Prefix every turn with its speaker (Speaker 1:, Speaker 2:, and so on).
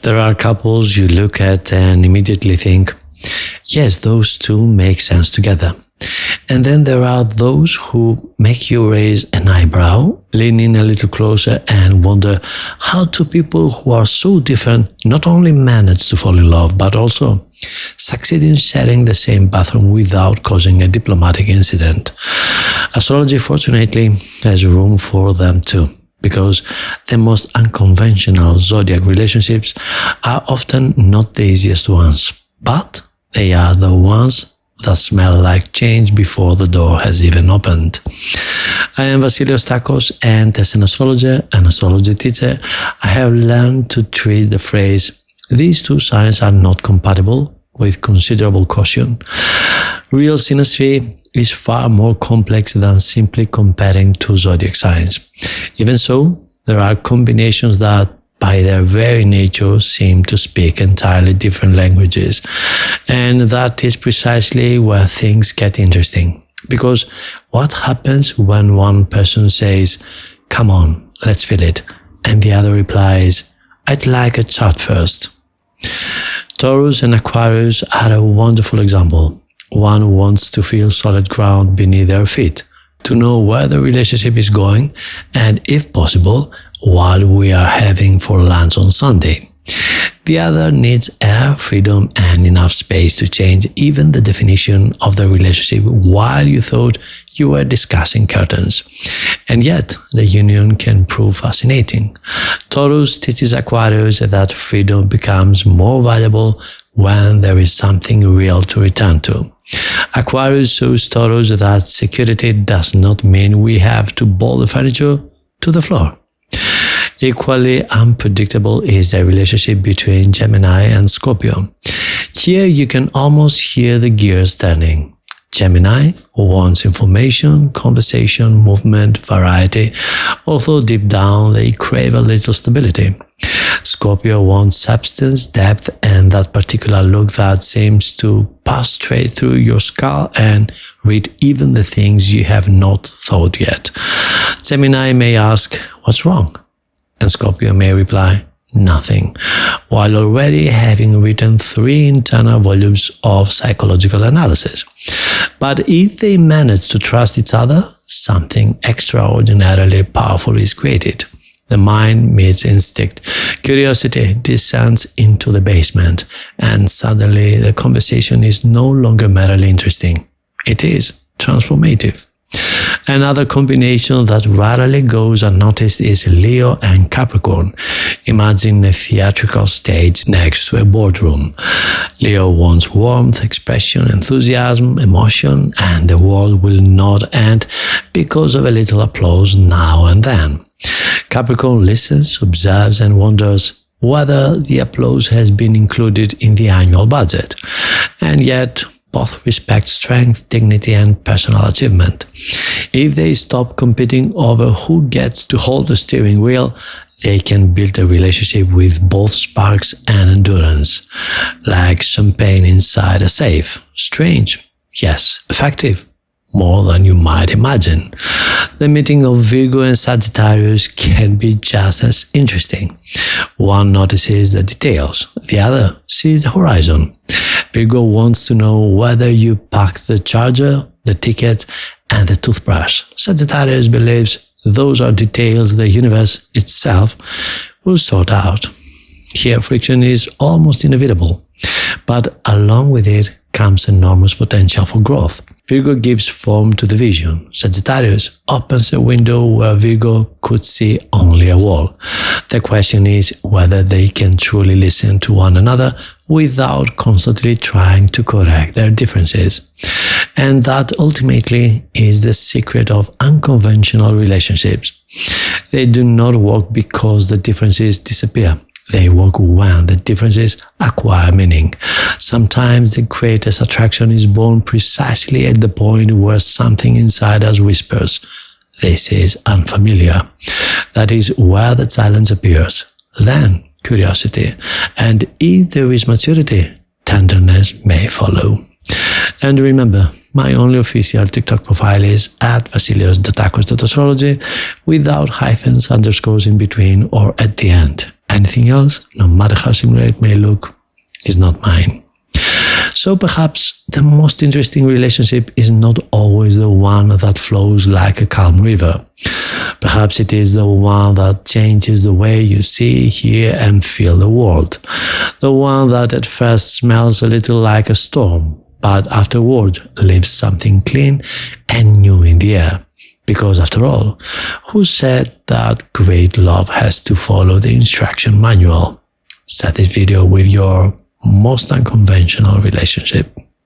Speaker 1: There are couples you look at and immediately think, yes, those two make sense together. And then there are those who make you raise an eyebrow, lean in a little closer and wonder how two people who are so different not only manage to fall in love, but also succeed in sharing the same bathroom without causing a diplomatic incident. Astrology, fortunately, has room for them too, because the most unconventional zodiac relationships are often not the easiest ones, but they are the ones that smell like change before the door has even opened. I am Vasilios Takos, and as an astrologer and astrology teacher, I have learned to treat the phrase, "these two signs are not compatible," with considerable caution. Real synastry is far more complex than simply comparing two zodiac signs. Even so, there are combinations that by their very nature seem to speak entirely different languages. And that is precisely where things get interesting. Because what happens when one person says, "Come on, let's feel it," and the other replies, "I'd like a chart first." Taurus and Aquarius are a wonderful example. One wants to feel solid ground beneath their feet, to know where the relationship is going, and if possible, what we are having for lunch on Sunday. The other needs air, freedom, and enough space to change even the definition of the relationship while you thought you were discussing curtains. And yet, the union can prove fascinating. Taurus teaches Aquarius that freedom becomes more valuable when there is something real to return to. Aquarius shows Taurus that security does not mean we have to bolt the furniture to the floor. Equally unpredictable is the relationship between Gemini and Scorpio. Here you can almost hear the gears turning. Gemini wants information, conversation, movement, variety, although deep down they crave a little stability. Scorpio wants substance, depth, and that particular look that seems to pass straight through your skull and read even the things you have not thought yet. Gemini may ask, "What's wrong?" And Scorpio may reply, "Nothing," while already having written 3 internal volumes of psychological analysis. But if they manage to trust each other, something extraordinarily powerful is created. The mind meets instinct. Curiosity descends into the basement, and suddenly the conversation is no longer merely interesting. It is transformative. Another combination that rarely goes unnoticed is Leo and Capricorn. Imagine a theatrical stage next to a boardroom. Leo wants warmth, expression, enthusiasm, emotion, and the world will not end because of a little applause now and then. Capricorn listens, observes, and wonders whether the applause has been included in the annual budget. And yet, both respect strength, dignity, and personal achievement. If they stop competing over who gets to hold the steering wheel, they can build a relationship with both sparks and endurance, like champagne inside a safe. Strange, yes, effective, more than you might imagine. The meeting of Virgo and Sagittarius can be just as interesting. One notices the details, the other sees the horizon. Virgo wants to know whether you packed the charger, the ticket, and the toothbrush. Sagittarius believes those are details the universe itself will sort out. Here, friction is almost inevitable, but along with it comes enormous potential for growth. Virgo gives form to the vision. Sagittarius opens a window where Virgo could see only a wall. The question is whether they can truly listen to one another without constantly trying to correct their differences. And that ultimately is the secret of unconventional relationships. They do not work because the differences disappear. They work when the differences acquire meaning. Sometimes the greatest attraction is born precisely at the point where something inside us whispers, "This is unfamiliar." That is where the challenge appears. Then curiosity, and if there is maturity, tenderness may follow. And remember, my only official TikTok profile is @vasilios.takos.astrology without hyphens, underscores in between or at the end. Anything else, no matter how similar it may look, is not mine. So perhaps the most interesting relationship is not always the one that flows like a calm river. Perhaps it is the one that changes the way you see, hear, and feel the world. The one that at first smells a little like a storm, but afterward leaves something clean and new in the air. Because after all, who said that great love has to follow the instruction manual? Start this video with your most unconventional relationship.